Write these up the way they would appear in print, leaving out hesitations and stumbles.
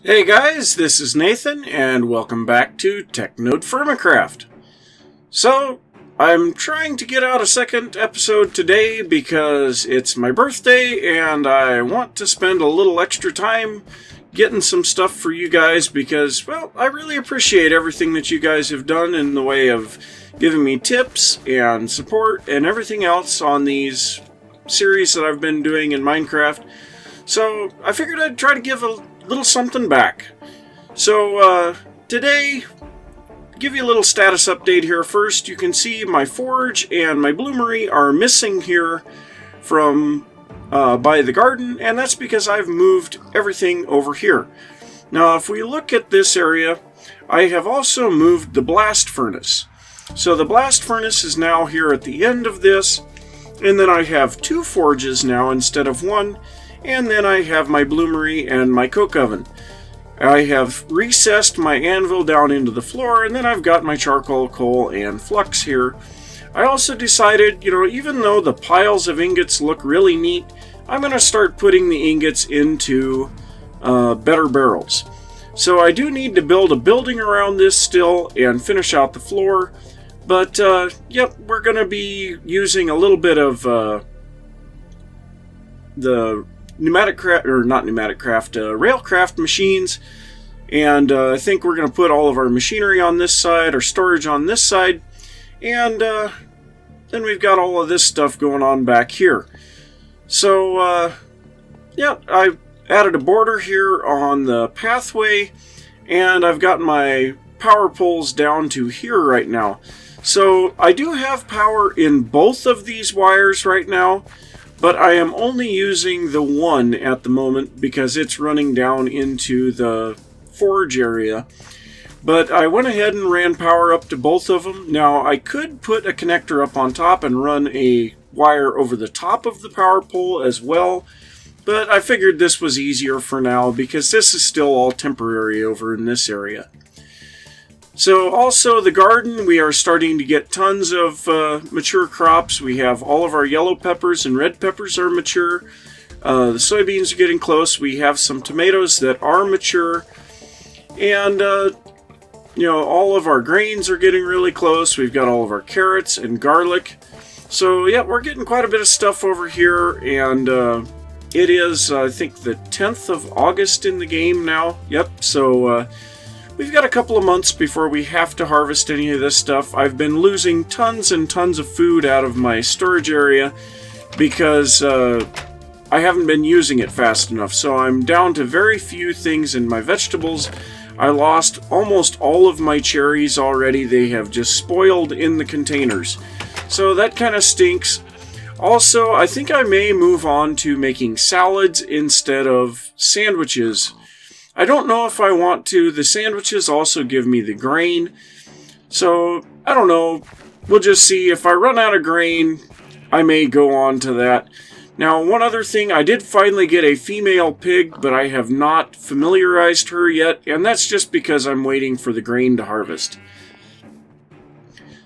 Hey guys, this is Nathan, and welcome back to TechNodeFirmaCraft. So, I'm trying to get out a second episode today because it's my birthday, and I want to spend a little extra time getting some stuff for you guys because, well, I really appreciate everything that you guys have done in the way of giving me tips and support and everything else on these series that I've been doing in Minecraft. So, I figured I'd try to give a little something back. So today, give you a little status update here. First, you can see my forge and my bloomery are missing here from by the garden, and that's because I've moved everything over here. Now, if we look at this area, I have also moved the blast furnace. So the blast furnace is now here at the end of this, and then I have two forges now instead of one. And then I have my bloomery and my coke oven. I have recessed my anvil down into the floor, and then I've got my charcoal, coal, and flux here. I also decided, even though the piles of ingots look really neat, I'm going to start putting the ingots into better barrels. So I do need to build a building around this still and finish out the floor. But, yep, we're going to be using a little bit of the Railcraft machines, and I think we're going to put all of our machinery on this side, our storage on this side, and then we've got all of this stuff going on back here. So, yeah, I added a border here on the pathway, and I've got my power poles down to here right now. So, I do have power in both of these wires right now, but I am only using the one at the moment because it's running down into the forge area. But I went ahead and ran power up to both of them. Now, I could put a connector up on top and run a wire over the top of the power pole as well. But I figured this was easier for now because this is still all temporary over in this area. So also the garden, we are starting to get tons of mature crops. We have all of our yellow peppers and red peppers are mature. The soybeans are getting close. We have some tomatoes that are mature. And, all of our grains are getting really close. We've got all of our carrots and garlic. So, yeah, we're getting quite a bit of stuff over here. And it is, I think, the 10th of August in the game now. Yep, so we've got a couple of months before we have to harvest any of this stuff. I've been losing tons and tons of food out of my storage area because I haven't been using it fast enough. So I'm down to very few things in my vegetables. I lost almost all of my cherries already. They have just spoiled in the containers. So that kind of stinks. Also, I think I may move on to making salads instead of sandwiches. I don't know if I want to. The sandwiches also give me the grain. So, I don't know. We'll just see. If I run out of grain, I may go on to that. Now, one other thing. I did finally get a female pig, but I have not familiarized her yet. And that's just because I'm waiting for the grain to harvest.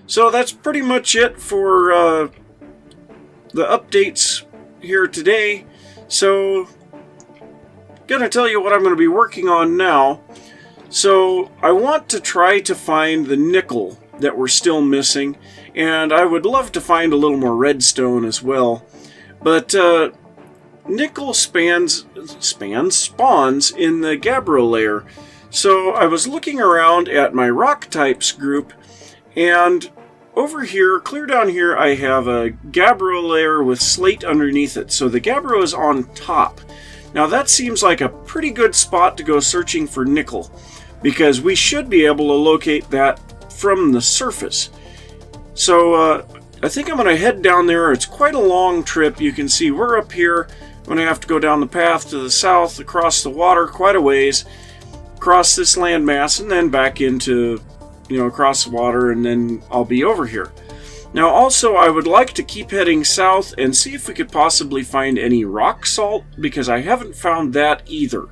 So, that's pretty much it for the updates here today. So, gonna tell you what I'm going to be working on now. So I want to try to find the nickel that we're still missing, and I would love to find a little more redstone as well. But nickel spawns in the gabbro layer. So I was looking around at my rock types group, and over here, clear down here, I have a gabbro layer with slate underneath it. So the gabbro is on top. Now that seems like a pretty good spot to go searching for nickel, because we should be able to locate that from the surface. So I think I'm going to head down there. It's quite a long trip. You can see we're up here. I'm going to have to go down the path to the south, across the water quite a ways, across this landmass, and then back into, across the water, and then I'll be over here. Now also, I would like to keep heading south and see if we could possibly find any rock salt, because I haven't found that either.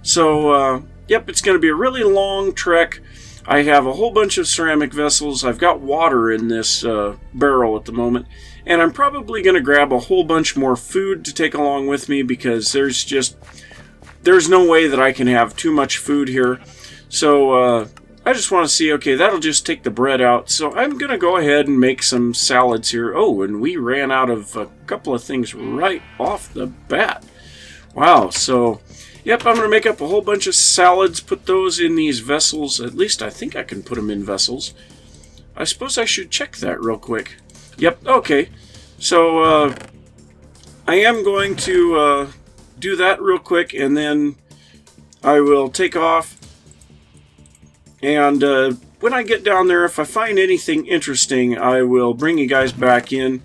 So, yep, it's going to be a really long trek. I have a whole bunch of ceramic vessels. I've got water in this barrel at the moment. And I'm probably going to grab a whole bunch more food to take along with me, because there's just there's no way that I can have too much food here. So I just want to see, okay, that'll just take the bread out. So I'm going to go ahead and make some salads here. Oh, and we ran out of a couple of things right off the bat. Wow, so, yep, I'm going to make up a whole bunch of salads, put those in these vessels. At least I think I can put them in vessels. I suppose I should check that real quick. Yep, okay. So, I am going to do that real quick, and then I will take off. And when I get down there, if I find anything interesting, I will bring you guys back in.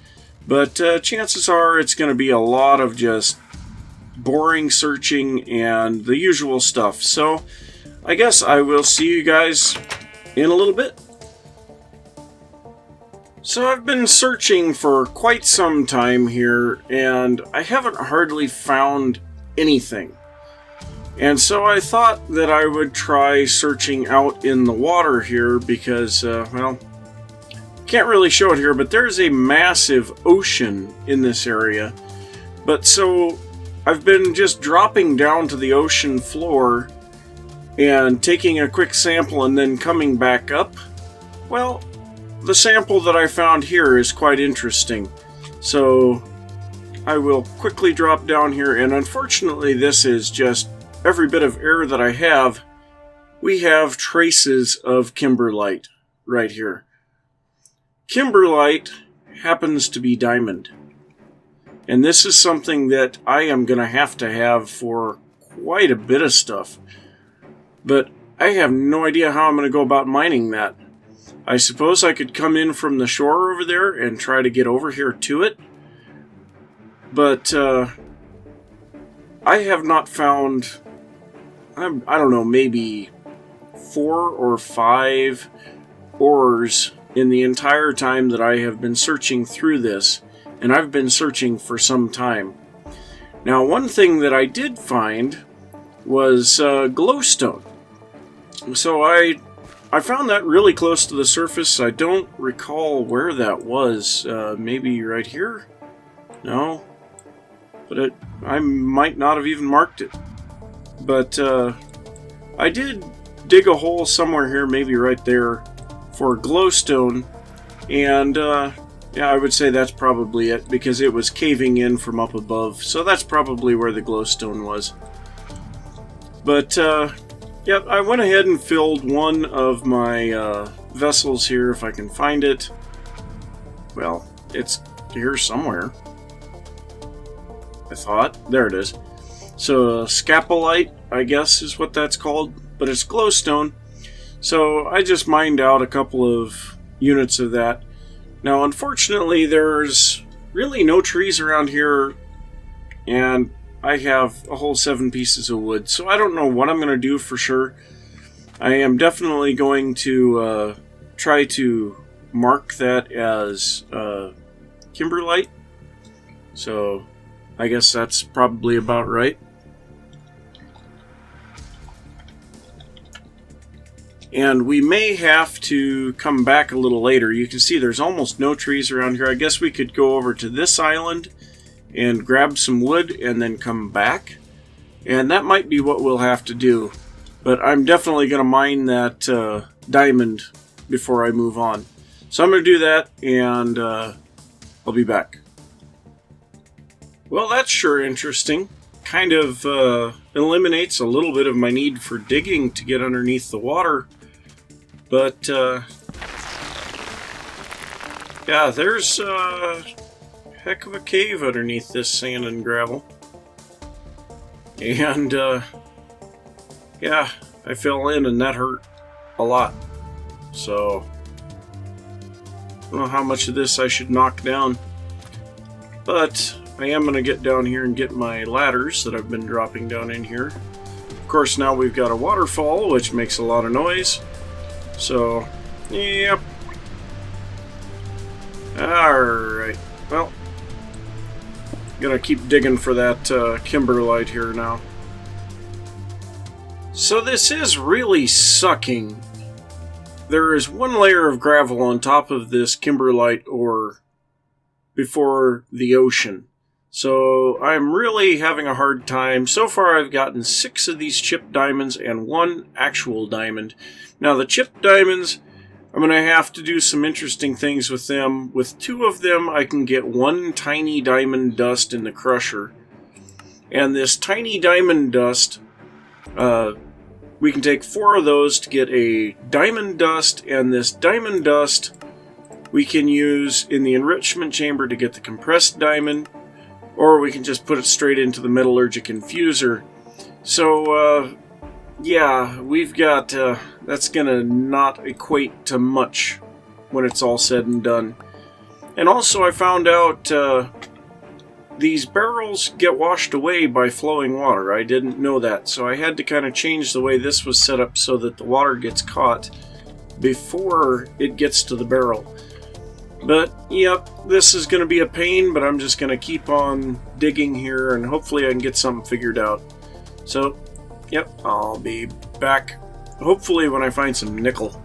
But chances are it's going to be a lot of just boring searching and the usual stuff. So I guess I will see you guys in a little bit. So I've been searching for quite some time here, and I haven't hardly found anything. And so I thought that I would try searching out in the water here because, well, can't really show it here, but there's a massive ocean in this area. But so I've been just dropping down to the ocean floor and taking a quick sample and then coming back up. Well, the sample that I found here is quite interesting. So I will quickly drop down here, and unfortunately this is just every bit of air that I have. We have traces of kimberlite right here. Kimberlite happens to be diamond. And this is something that I am going to have for quite a bit of stuff. But I have no idea how I'm going to go about mining that. I suppose I could come in from the shore over there and try to get over here to it. But I have not found, I don't know, maybe 4 or 5 ores in the entire time that I have been searching through this. And I've been searching for some time. Now, one thing that I did find was glowstone. So I found that really close to the surface. I don't recall where that was. Maybe right here? No. But I might not have even marked it. But I did dig a hole somewhere here, maybe right there, for glowstone. And yeah, I would say that's probably it, because it was caving in from up above. So that's probably where the glowstone was. But yeah, I went ahead and filled one of my vessels here, if I can find it. Well, it's here somewhere, I thought. There it is. So scapolite, I guess is what that's called, but it's glowstone. So I just mined out a couple of units of that. Now, unfortunately, there's really no trees around here, and I have a whole 7 pieces of wood, so I don't know what I'm going to do for sure. I am definitely going to try to mark that as kimberlite, so I guess that's probably about right. And we may have to come back a little later. You can see there's almost no trees around here. I guess we could go over to this island and grab some wood and then come back. And that might be what we'll have to do. But I'm definitely going to mine that diamond before I move on. So I'm going to do that, and I'll be back. Well, that's sure interesting. Kind of eliminates a little bit of my need for digging to get underneath the water. But, yeah, there's a heck of a cave underneath this sand and gravel. And, yeah, I fell in and that hurt a lot. So, I don't know how much of this I should knock down. But I am going to get down here and get my ladders that I've been dropping down in here. Of course, now we've got a waterfall, which makes a lot of noise. So, yep. Alright. Well, gonna keep digging for that kimberlite here now. So this is really sucking. There is one layer of gravel on top of this kimberlite ore before the ocean. So I'm really having a hard time. So far I've gotten 6 of these chipped diamonds and 1 actual diamond. Now the chipped diamonds, I'm going to have to do some interesting things with them. With 2 of them I can get 1 tiny diamond dust in the crusher. And this tiny diamond dust, we can take 4 of those to get a diamond dust, and this diamond dust we can use in the enrichment chamber to get the compressed diamond, or we can just put it straight into the metallurgic infuser. So, yeah, we've got, that's gonna not equate to much when it's all said and done. And also I found out, these barrels get washed away by flowing water. I didn't know that, so I had to kind of change the way this was set up so that the water gets caught before it gets to the barrel. But, yep, this is going to be a pain, but I'm just going to keep on digging here, and hopefully I can get something figured out. So, yep, I'll be back, hopefully when I find some nickel.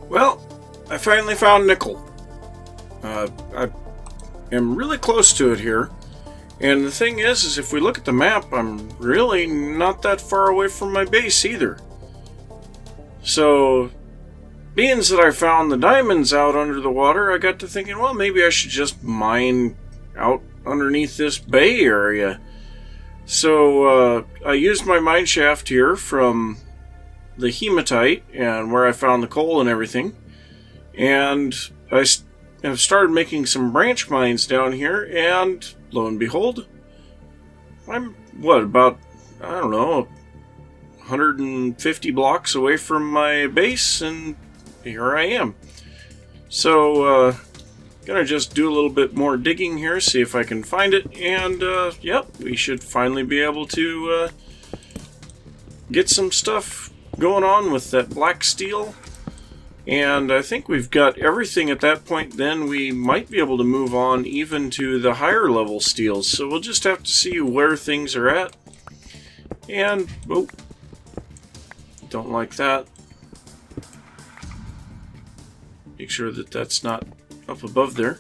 Well, I finally found nickel. I'm really close to it here, and the thing is if we look at the map, I'm really not that far away from my base either. So, being that I found the diamonds out under the water, I got to thinking, well, maybe I should just mine out underneath this bay area. So, I used my mine shaft here from the hematite, and where I found the coal and everything, and I've started making some branch mines down here, and lo and behold, I'm, about, I don't know, 150 blocks away from my base, and here I am. So, gonna just do a little bit more digging here, see if I can find it, and, yep, we should finally be able to, get some stuff going on with that black steel. And I think we've got everything at that point. Then we might be able to move on even to the higher level steels. So we'll just have to see where things are at. And, oh, don't like that. Make sure that that's not up above there.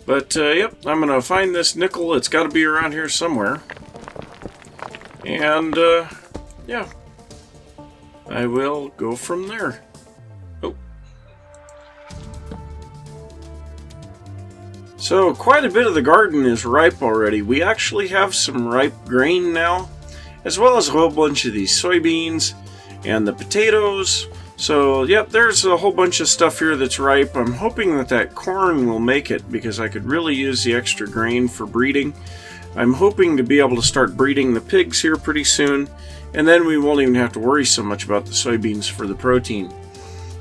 But, yep, I'm going to find this nickel. It's got to be around here somewhere. And, yeah, I will go from there. So, quite a bit of the garden is ripe already. We actually have some ripe grain now, as well as a whole bunch of these soybeans and the potatoes. So, yep, there's a whole bunch of stuff here that's ripe. I'm hoping that that corn will make it, because I could really use the extra grain for breeding. I'm hoping to be able to start breeding the pigs here pretty soon, and then we won't even have to worry so much about the soybeans for the protein.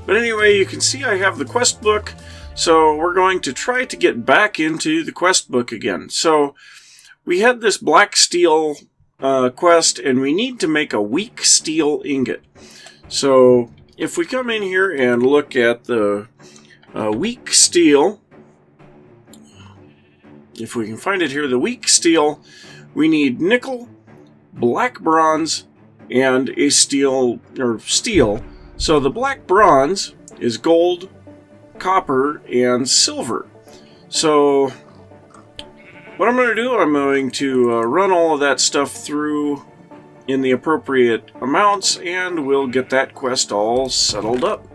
But anyway, you can see I have the quest book. So we're going to try to get back into the quest book again. So we had this black steel quest, and we need to make a weak steel ingot. So if we come in here and look at the weak steel, if we can find it here, the weak steel, we need nickel, black bronze, and a steel. So the black bronze is gold, copper, and silver. So what I'm going to do, I'm going to run all of that stuff through in the appropriate amounts, and we'll get that quest all settled up.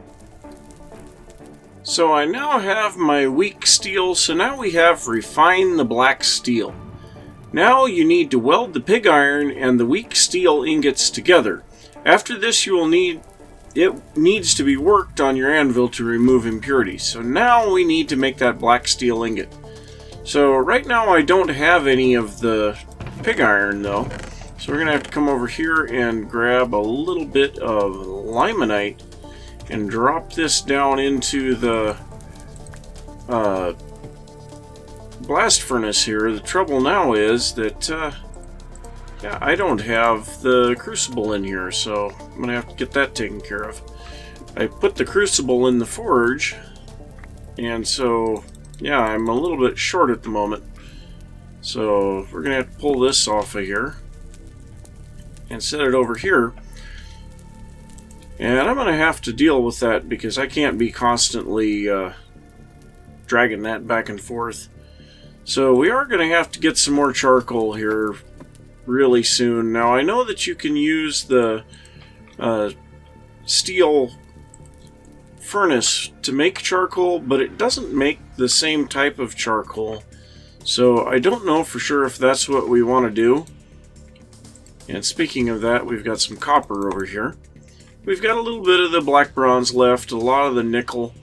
So I now have my weak steel, so now we have refine the black steel. Now you need to weld the pig iron and the weak steel ingots together. After this, it needs to be worked on your anvil to remove impurities. So now we need to make that black steel ingot. So right now I don't have any of the pig iron though. So we're going to have to come over here and grab a little bit of limonite and drop this down into the blast furnace here. The trouble now is that yeah, I don't have the crucible in here, so I'm going to have to get that taken care of. I put the crucible in the forge, and so, yeah, I'm a little bit short at the moment. So we're going to have to pull this off of here and set it over here. And I'm going to have to deal with that because I can't be constantly dragging that back and forth. So we are going to have to get some more charcoal here really soon. Now I know that you can use the steel furnace to make charcoal, but it doesn't make the same type of charcoal. So I don't know for sure if that's what we want to do. And speaking of that, we've got some copper over here. We've got a little bit of the black bronze left, a lot of the nickel,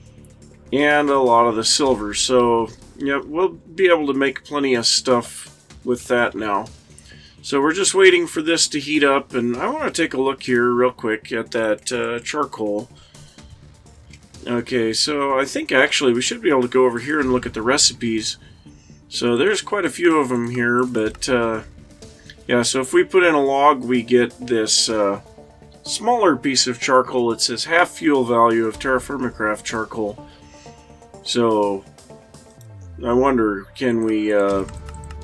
and a lot of the silver. So yeah, we'll be able to make plenty of stuff with that now. So we're just waiting for this to heat up, and I want to take a look here real quick at that charcoal. Okay, so I think actually we should be able to go over here and look at the recipes. So there's quite a few of them here, but yeah, so if we put in a log, we get this smaller piece of charcoal. It says half fuel value of TerraFirmaCraft charcoal. So I wonder, can we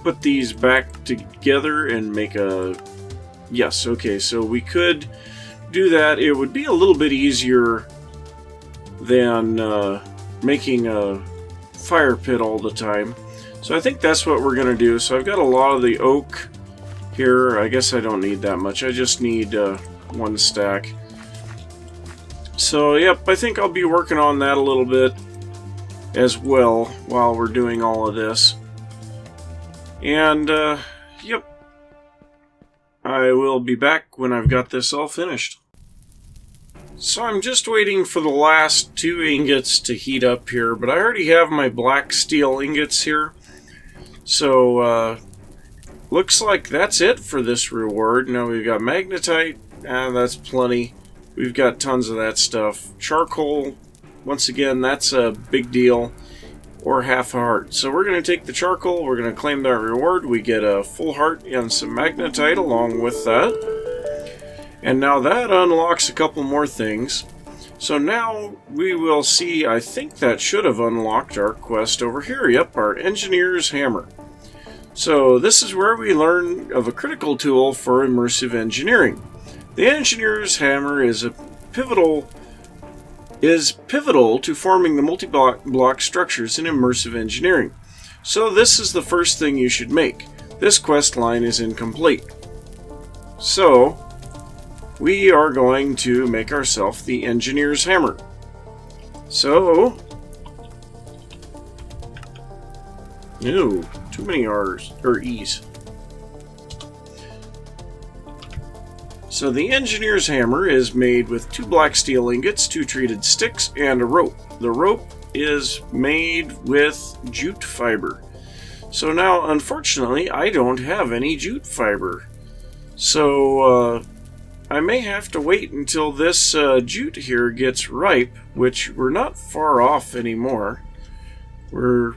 put these back together and make a... Yes, okay, so we could do that. It would be a little bit easier than making a fire pit all the time. So I think that's what we're going to do. So I've got a lot of the oak here. I guess I don't need that much. I just need one stack. So yep, I think I'll be working on that a little bit as well while we're doing all of this. And yep, I will be back when I've got this all finished. So I'm just waiting for the last 2 ingots to heat up here, but I already have my black steel ingots here. So looks like that's it for this reward. Now we've got magnetite, that's plenty. We've got tons of that stuff. Charcoal, once again, that's a big deal, or half a heart. So we're going to take the charcoal, we're going to claim that reward. We get a full heart and some magnetite along with that. And now that unlocks a couple more things. So now we will see, I think that should have unlocked our quest over here. Yep, our engineer's hammer. So this is where we learn of a critical tool for immersive engineering. The engineer's hammer is pivotal to forming the multi-block structures in immersive engineering. So this is the first thing you should make. This quest line is incomplete. So we are going to make ourselves the engineer's hammer. So, no, too many R's, or E's. So the engineer's hammer is made with 2 black steel ingots, 2 treated sticks, and a rope. The rope is made with jute fiber. So now, unfortunately, I don't have any jute fiber. So, I may have to wait until this jute here gets ripe, which we're not far off anymore. We're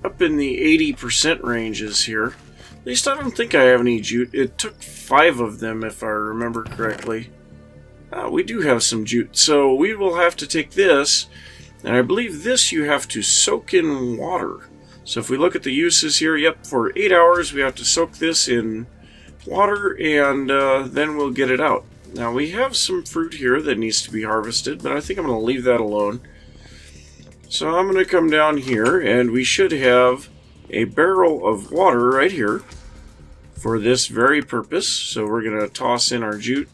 up in the 80% ranges here. At least I don't think I have any jute. It took 5 of them, if I remember correctly. We do have some jute, so we will have to take this, and I believe this you have to soak in water. So if we look at the uses here, yep, for 8 hours we have to soak this in water, and then we'll get it out. Now we have some fruit here that needs to be harvested, but I think I'm going to leave that alone. So I'm going to come down here, and we should have a barrel of water right here for this very purpose. So we're going to toss in our jute.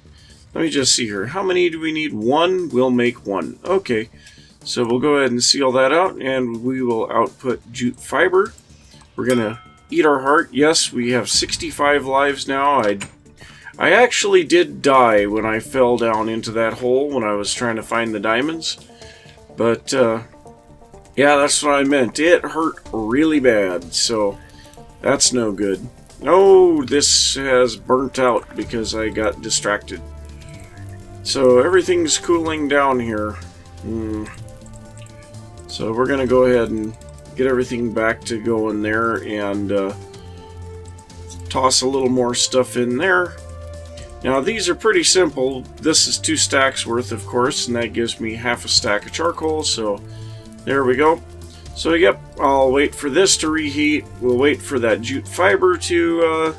Let me just see here. How many do we need? 1. We'll make 1. Okay. So we'll go ahead and seal that out, and we will output jute fiber. We're going to eat our heart. Yes, we have 65 lives now. I actually did die when I fell down into that hole when I was trying to find the diamonds. But, yeah, that's what I meant. It hurt really bad, so that's no good. Oh, this has burnt out because I got distracted. So everything's cooling down here. So we're going to go ahead and get everything back to going there and toss a little more stuff in there. Now these are pretty simple. This is 2 stacks worth, of course, and that gives me half a stack of charcoal, so there we go. So yep, I'll wait for this to reheat. We'll wait for that jute fiber to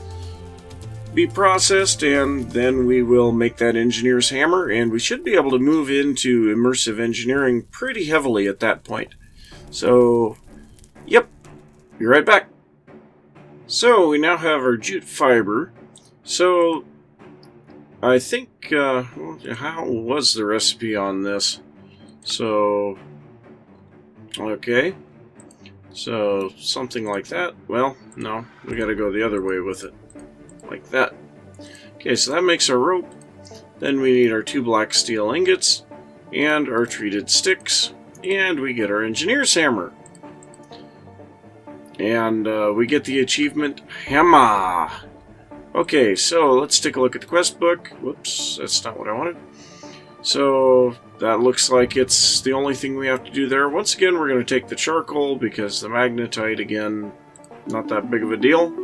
be processed, and then we will make that engineer's hammer, and we should be able to move into immersive engineering pretty heavily at that point. So, yep, be right back. So we now have our jute fiber. So I think, how was the recipe on this? So, okay. So something like that. Well, no, we gotta go the other way with it. Like that. Okay, so that makes our rope. Then we need our 2 black steel ingots and our treated sticks. And we get our engineer's hammer. And we get the achievement Hammer. Okay, so let's take a look at the quest book. Whoops, that's not what I wanted. So that looks like it's the only thing we have to do there. Once again, we're going to take the charcoal because the magnetite, again, not that big of a deal.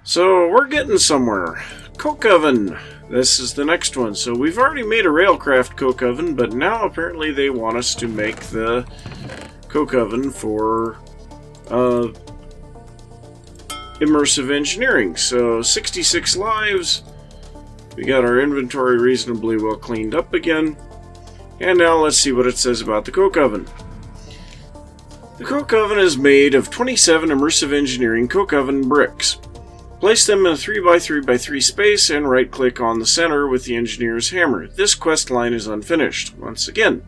So we're getting somewhere. Coke oven. This is the next one. So we've already made a Railcraft coke oven, but now apparently they want us to make the coke oven for immersive engineering. So 66 lives. We got our inventory reasonably well cleaned up again. And now let's see what it says about the coke oven. The coke oven is made of 27 immersive engineering coke oven bricks. Place them in a 3x3x3 space and right-click on the center with the engineer's hammer. This quest line is unfinished, once again.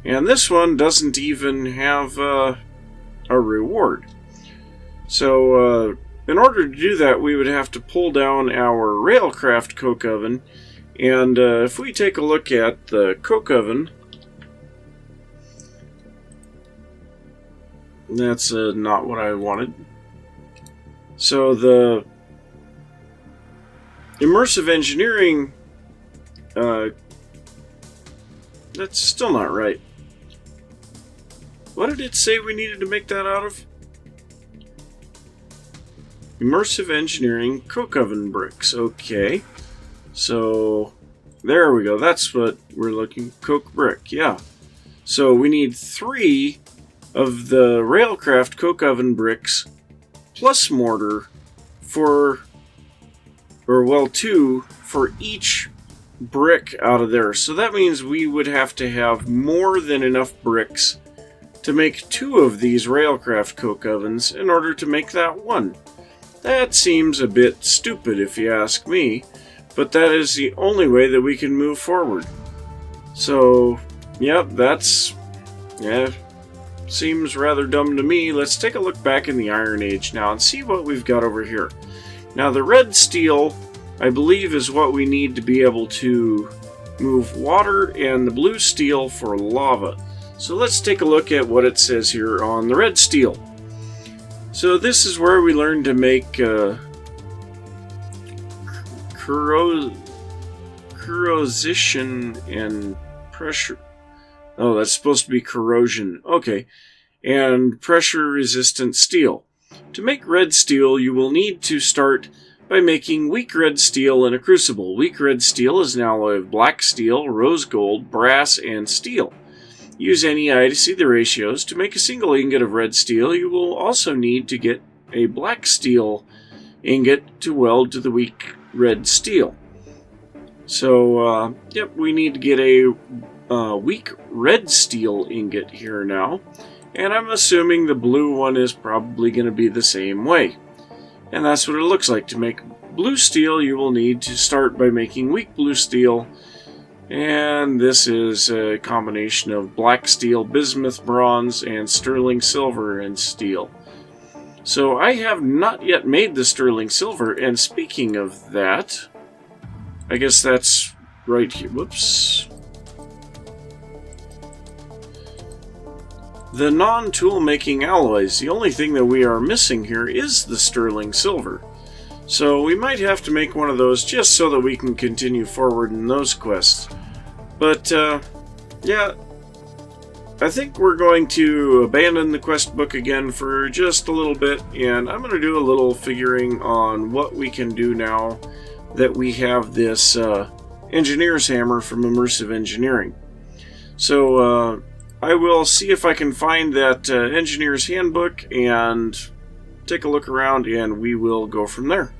And this one doesn't even have a reward. So, in order to do that, we would have to pull down our Railcraft coke oven. And if we take a look at the coke oven, that's not what I wanted. So the immersive engineering, that's still not right. What did it say we needed to make that out of? Immersive engineering coke oven bricks. Okay. So there we go. That's what we're looking. Coke brick. Yeah. So we need 3 of the Railcraft coke oven bricks plus mortar for, or well, 2 for each brick out of there. So that means we would have to have more than enough bricks to make 2 of these Railcraft coke ovens in order to make that one. That seems a bit stupid if you ask me, but that is the only way that we can move forward. So, yep, seems rather dumb to me. Let's take a look back in the Iron Age now and see what we've got over here. Now the red steel, I believe, is what we need to be able to move water, and the blue steel for lava. So let's take a look at what it says here on the red steel. So this is where we learn to make corrosion and pressure. Oh, that's supposed to be corrosion. Okay. And pressure-resistant steel. To make red steel, you will need to start by making weak red steel in a crucible. Weak red steel is an alloy of black steel, rose gold, brass, and steel. Use any eye to see the ratios. To make a single ingot of red steel, you will also need to get a black steel ingot to weld to the weak red steel. So, yep, we need to get a weak red steel ingot here now. And I'm assuming the blue one is probably going to be the same way. And that's what it looks like. To make blue steel, you will need to start by making weak blue steel. And this is a combination of black steel, bismuth bronze, and sterling silver and steel. So I have not yet made the sterling silver, and speaking of that, I guess that's right here. Whoops. The non-tool making alloys. The only thing that we are missing here is the sterling silver. So we might have to make one of those just so that we can continue forward in those quests. But, yeah, I think we're going to abandon the quest book again for just a little bit, and I'm going to do a little figuring on what we can do now that we have this engineer's hammer from Immersive Engineering. So, I will see if I can find that engineer's handbook and take a look around, and we will go from there.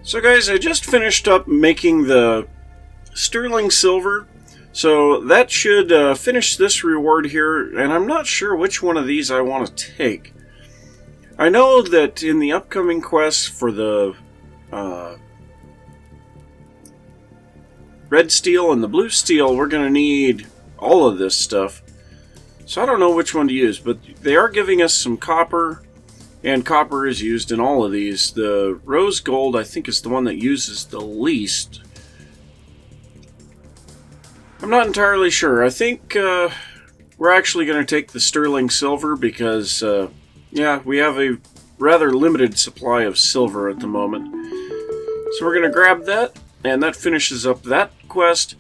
So guys, I just finished up making the sterling silver, so that should finish this reward here, and I'm not sure which one of these I want to take. I know that in the upcoming quests for the red steel and the blue steel, we're going to need all of this stuff. So I don't know which one to use, but they are giving us some copper, and copper is used in all of these. The rose gold, I think, is the one that uses the least. I'm not entirely sure. I think we're actually going to take the sterling silver because, yeah, we have a rather limited supply of silver at the moment. So we're going to grab that, and that finishes up that quest.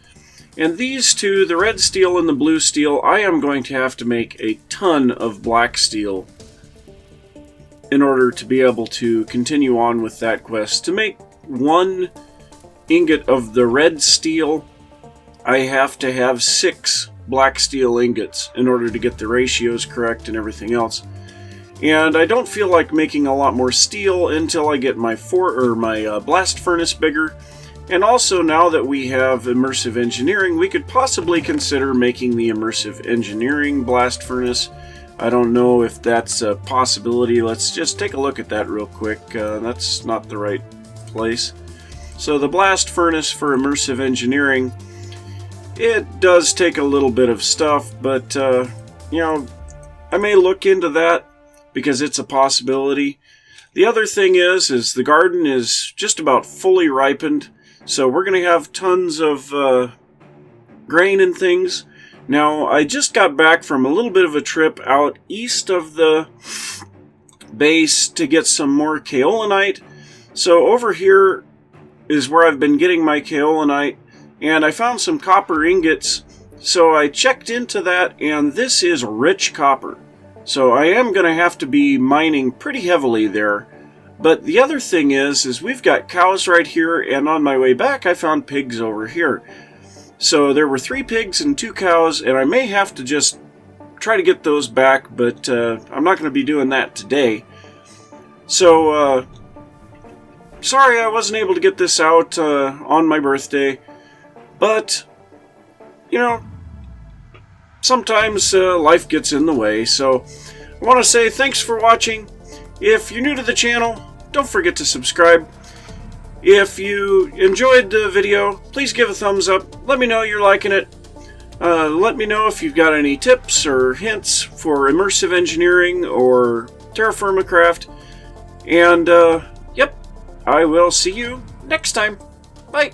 And these two, the red steel and the blue steel, I am going to have to make a ton of black steel in order to be able to continue on with that quest. To make 1 ingot of the red steel, I have to have 6 black steel ingots in order to get the ratios correct and everything else. And I don't feel like making a lot more steel until I get my blast furnace bigger. And also, now that we have immersive engineering, we could possibly consider making the immersive engineering blast furnace. I don't know if that's a possibility. Let's just take a look at that real quick. That's not the right place. So the blast furnace for immersive engineering, it does take a little bit of stuff, but you know, I may look into that because it's a possibility. The other thing is the garden is just about fully ripened. So we're going to have tons of grain and things. Now, I just got back from a little bit of a trip out east of the base to get some more kaolinite. So over here is where I've been getting my kaolinite, and I found some copper ingots. So I checked into that, and this is rich copper. So I am going to have to be mining pretty heavily there. But the other thing is we've got cows right here, and on my way back I found pigs over here. So there were 3 pigs and 2 cows, and I may have to just try to get those back, but I'm not going to be doing that today. So, sorry I wasn't able to get this out on my birthday, but, you know, sometimes life gets in the way. So I want to say thanks for watching. If you're new to the channel, don't forget to subscribe. If you enjoyed the video, please give a thumbs up. Let me know you're liking it. Let me know if you've got any tips or hints for immersive engineering or TerraFirmaCraft. And, yep, I will see you next time. Bye.